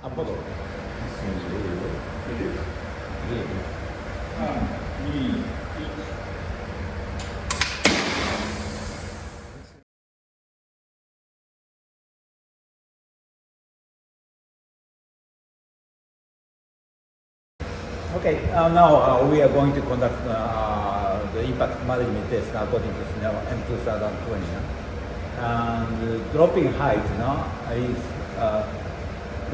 Apollo. This seems really low. It is. Really? Me. Okay, now we are going to conduct the impact management test according to Snell M2020. And dropping height is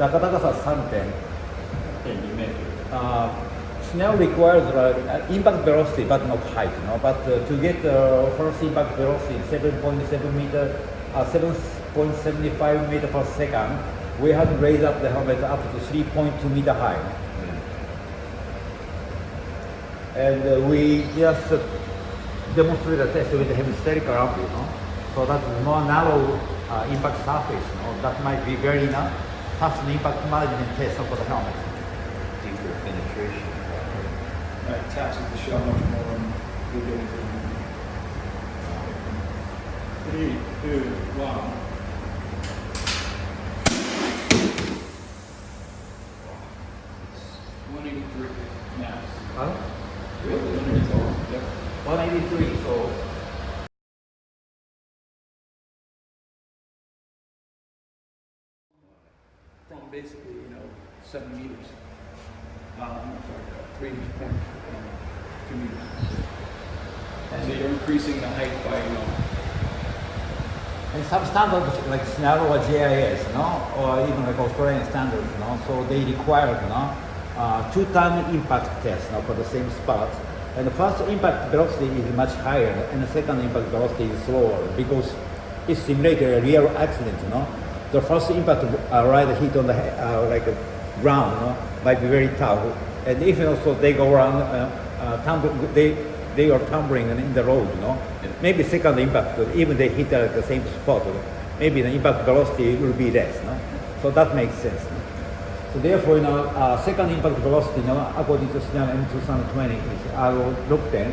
高さ3点。Snell requires impact velocity but not height. But to get the first impact velocity 7.7 meter, 7.75 meter per second, we have to raise up the helmet up to 3.2 meter high. And we just demonstrate a test with the hemispherical anvil, so that more narrow impact surface, that might be very tough impact management test for the helmet. Deeper penetration. It taxes the shell much more and you'll get into it. 3, 2, 1. Max. Huh? Really? 183. Yep. 183, so From basically, 7 meters. I'm sorry, 3.2 meters. So you're increasing the height by, and some standards like Snell or GIS, or even like Australian standards, so they require, two-time impact test for the same spot. And the first impact velocity is much higher, and the second impact velocity is slower because it simulated a real accident. The first impact right hit on the ground, might be very tough, and if also they go around, they are tumbling in the road. Maybe second impact, even they hit at the same spot, maybe the impact velocity will be less. So that makes sense. So therefore, second impact velocity, according to Snell M2020, is R-10,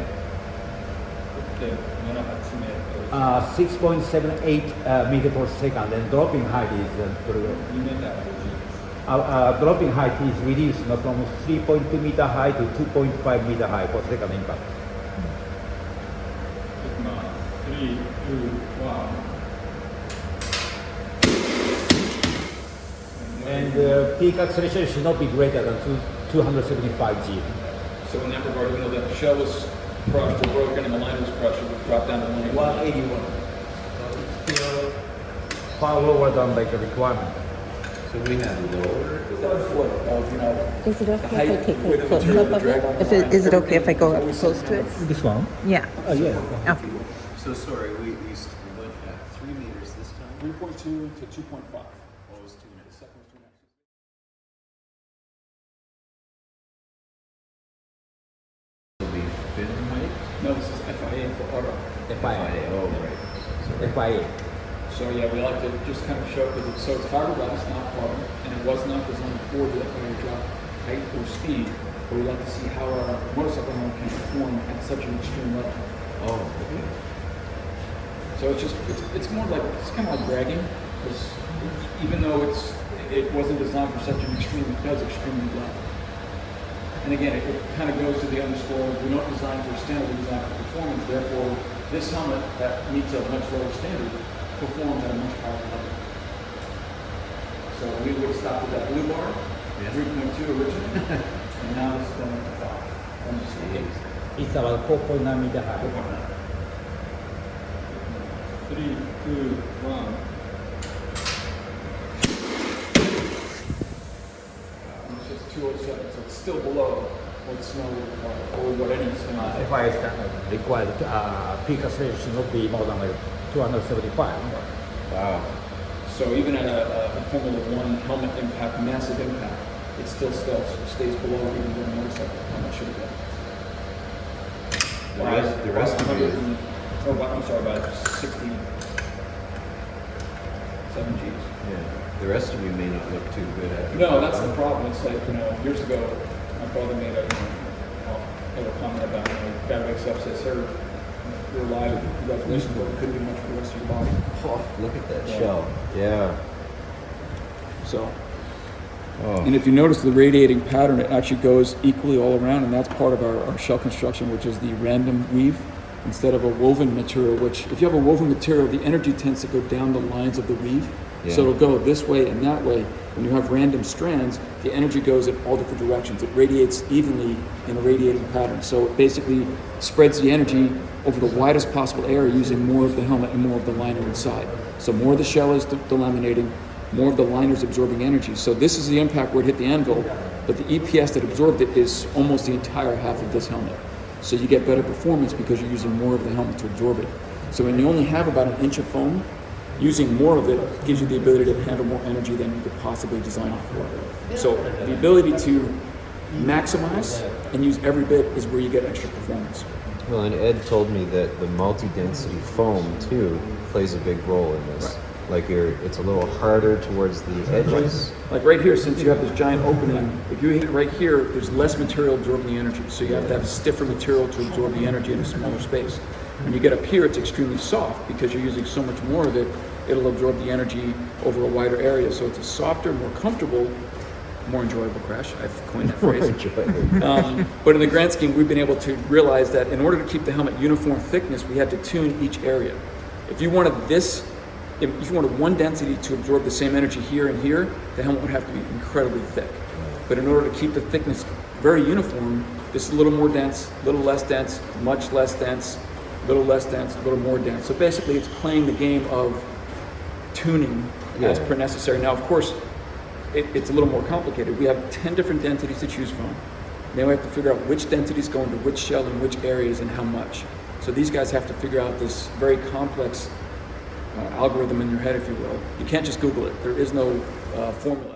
6.78 meter per second, and dropping height is dropping height is reduced from 3.2 meter high to 2.5 meter high for second impact. 3, 2, 1. And peak acceleration should not be greater than 275 G. So in that regard, even though the shell was crushed or broken and the line was crushed, it would drop down to 181. So it's still far lower than the requirement. So we have lower. Is it okay if I take a close up of it? Is it okay if I go up close to it? This one? Yeah. Yeah. Okay. So sorry, we went at 3 meters this time. 3.2 to 2.5. Oh, it was 2 meters. The second was 2.5. Will be fin height? No, this is FIA for auto. FIA. Oh, right. So FIA. So yeah, we like to just kind of show because it's fiberglass, not carbon, and it was not designed for the FIA drop height or speed. But we like to see how our motorcycle helmet can perform at such an extreme level. Oh, okay. So it's more like it's kind of like bragging because even though it wasn't designed for such an extreme, it does extremely well. And again, it kind of goes to the underscore. We don't design for standard, we design for performance. Therefore, this helmet that meets a much lower standard performs at a much higher level. So we would stop at that blue bar, 3.2 originally, and now it's going to 5. It's about 4.9 meter high. 3, 2, 1. It's just 207, so it's still below what Snell would require, or what any Snell FIA standard required peak acceleration should not be more than 275. Wow. So even at a Formula 1 helmet impact, massive impact, it still stays below even the motorcycle helmet should have been. The rest of it. I'm sorry, about 16. 7 Gs. Yeah. The rest of you may not look too good at it. No, that's the problem. It's like, years ago, my father made a comment about, guy wakes up, says, sir, you're alive, congratulations, but it couldn't be much for the rest of your body. Oh, look at that Yeah. shell. Yeah. So, And if you notice the radiating pattern, it actually goes equally all around, and that's part of our shell construction, which is the random weave instead of a woven material, which if you have a woven material, the energy tends to go down the lines of the weave. Yeah. So it'll go this way and that way. When you have random strands, the energy goes in all different directions. It radiates evenly in a radiating pattern. So it basically spreads the energy over the widest possible area using more of the helmet and more of the liner inside. So more of the shell is delaminating, more of the liner is absorbing energy. So this is the impact where it hit the anvil, but the EPS that absorbed it is almost the entire half of this helmet. So you get better performance because you're using more of the helmet to absorb it. So when you only have about an inch of foam, using more of it gives you the ability to handle more energy than you could possibly design it for. So the ability to maximize and use every bit is where you get extra performance. Well, and Ed told me that the multi-density foam too plays a big role in this. Right. Like it's a little harder towards the edges. Like right here, since you have this giant opening, if you hit it right here, there's less material absorbing the energy. So you have to have stiffer material to absorb the energy in a smaller space. When you get up here, it's extremely soft because you're using so much more of it, it'll absorb the energy over a wider area. So it's a softer, more comfortable, more enjoyable crash. I've coined that phrase. But in the grand scheme, we've been able to realize that in order to keep the helmet uniform thickness, we had to tune each area. If you wanted if you wanted one density to absorb the same energy here and here, the helmet would have to be incredibly thick. But in order to keep the thickness very uniform, this is a little more dense, a little less dense, much less dense, a little less dense, a little more dense. So basically it's playing the game of tuning as per necessary. Now, of course, it's a little more complicated. We have 10 different densities to choose from. Then we have to figure out which densities go into which shell and which areas and how much. So these guys have to figure out this very complex algorithm in your head, if you will. You can't just Google it. There is no formula.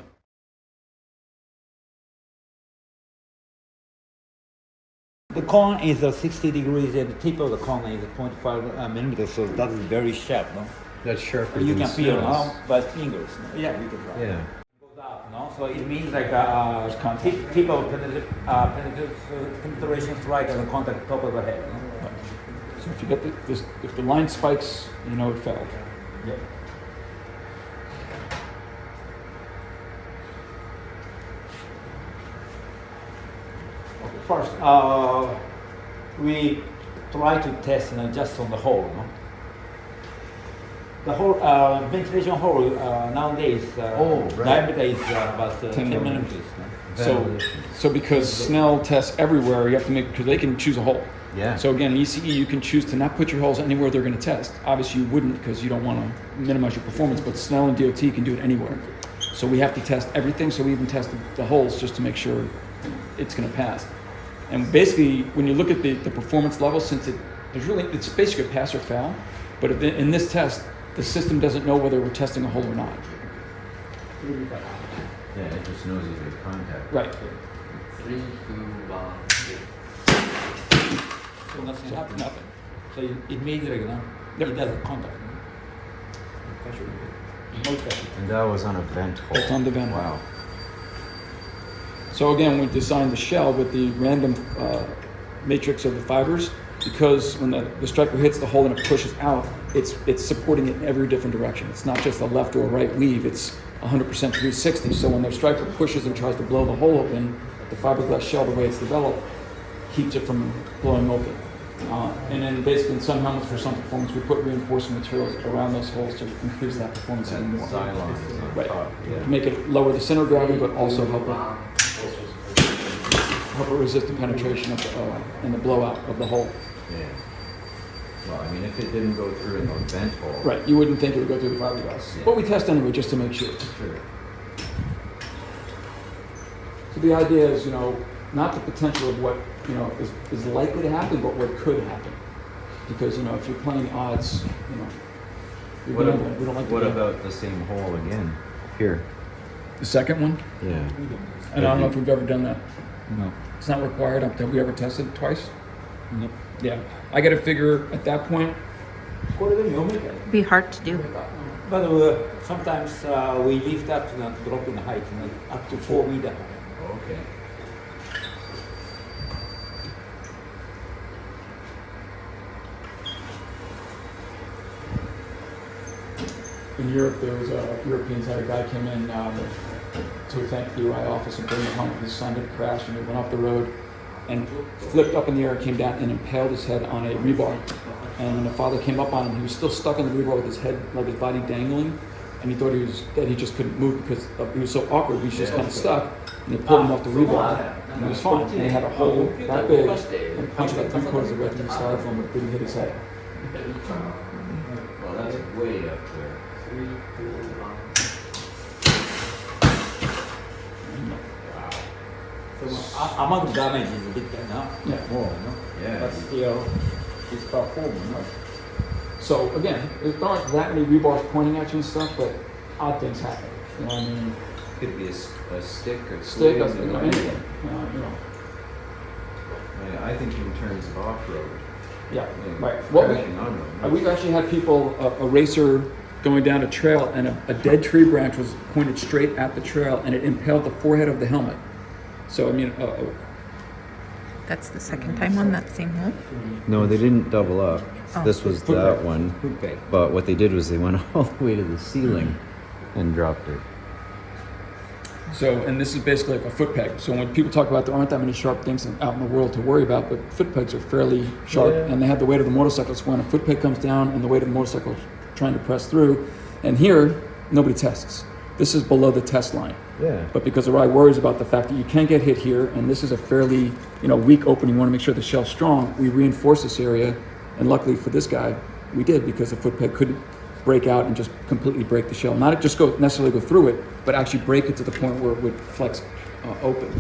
The cone is 60 degrees and the tip of the cone is 0.5 millimeters, so that is very sharp. No? That's sharper. You than can feel Snell's. now by fingers. No? Yeah, you can try. Yeah. Goes up, no? So it means like tip of penetration strike and the contact top of the head. No? So if you get if the line spikes, you know it failed. Yeah. First, we try to test just on the hole. No? The whole ventilation hole nowadays diameter is about 10 millimeters. No? So because Snell tests everywhere, you have to because they can choose a hole. Yeah. So again, ECE, you can choose to not put your holes anywhere they're going to test. Obviously, you wouldn't because you don't want to minimize your performance, but Snell and DOT can do it anywhere. So we have to test everything. So we even tested the holes just to make sure it's going to pass. And basically, when you look at the performance level, since it's basically a pass or fail, but in this test, the system doesn't know whether we're testing a hole or not. Yeah, it just knows if there's contact. Right. 3, 2, 1. So nothing happens. Nothing. So it means like it doesn't contact. No pressure. And that was on a vent hole. It's on the vent hole. Wow. So again, we designed the shell with the random matrix of the fibers because when the striker hits the hole and it pushes out, it's supporting it in every different direction. It's not just a left or a right weave, it's 100% 360. So when the striker pushes and tries to blow the hole open, the fiberglass shell, the way it's developed, keeps it from blowing open. And then basically in some helmets for some performance, we put reinforcing materials around those holes to increase that performance even more. Cylon is on Right. top. To make it lower the center of gravity, but also help it resist the penetration of and the blowout of the hole. Yeah. Well, I mean, if it didn't go through in the vent hole. Right, you wouldn't think it would go through the fiberglass. Yeah. But we test anyway just to make sure. Sure. So the idea is, not the potential of what, is likely to happen, but what could happen. Because, if you're playing odds, we don't like What about the same hole again? Here. the second one? Yeah. And I don't know if we've ever done that. No. It's not required. Have we ever tested it twice? No. Yeah. I got to figure at that point. Be hard to do. But sometimes we lift up to drop in height, up to 4 meters. Okay. In Europe, there was Europeans had a guy come in to thank the Arai office and bring him home. His son had crashed and he went off the road and flipped up in the air, came down and impaled his head on a rebar. And when the father came up on him, he was still stuck on the rebar with his head, like his body dangling. And he thought that he just couldn't move because he was so awkward. He was just kind of stuck. And they pulled him off the rebar, and he was fine. And he had a hole that big and punched like 3/4 of the way through the styrofoam, but didn't hit his head. Well, that's way up there. 3, 2, 1. So amount of damage is a bit more, no? Yeah. But still, it's performing, no? So again, there aren't that many rebars pointing at you and stuff, but odd things happen. You know what I mean? Could be a stick or Stick, twig, you know, anything. You know. I think in terms of off-road, Yeah, and right. Well, crashing on them. we've actually had people, a racer going down a trail, and a dead tree branch was pointed straight at the trail, and it impaled the forehead of the helmet. So I mean, That's the second time on that same hole. No, they didn't double up. Oh. This was Foot that peg. one. Foot peg. But what they did was they went all the way to the ceiling and dropped it. so, and this is basically like a foot peg. So when people talk about there aren't that many sharp things out in the world to worry about, but foot pegs are fairly sharp, Yeah. and they have the weight of the motorcycle. So when a foot peg comes down and the weight of the motorcycle is trying to press through, and here nobody tests. This is below the test line. Yeah. But because Arai worries about the fact that you can get hit here, and this is a fairly weak opening, you want to make sure the shell's strong, we reinforce this area, and luckily for this guy, we did, because the foot peg couldn't break out and just completely break the shell. Not just necessarily go through it, but actually break it to the point where it would flex open.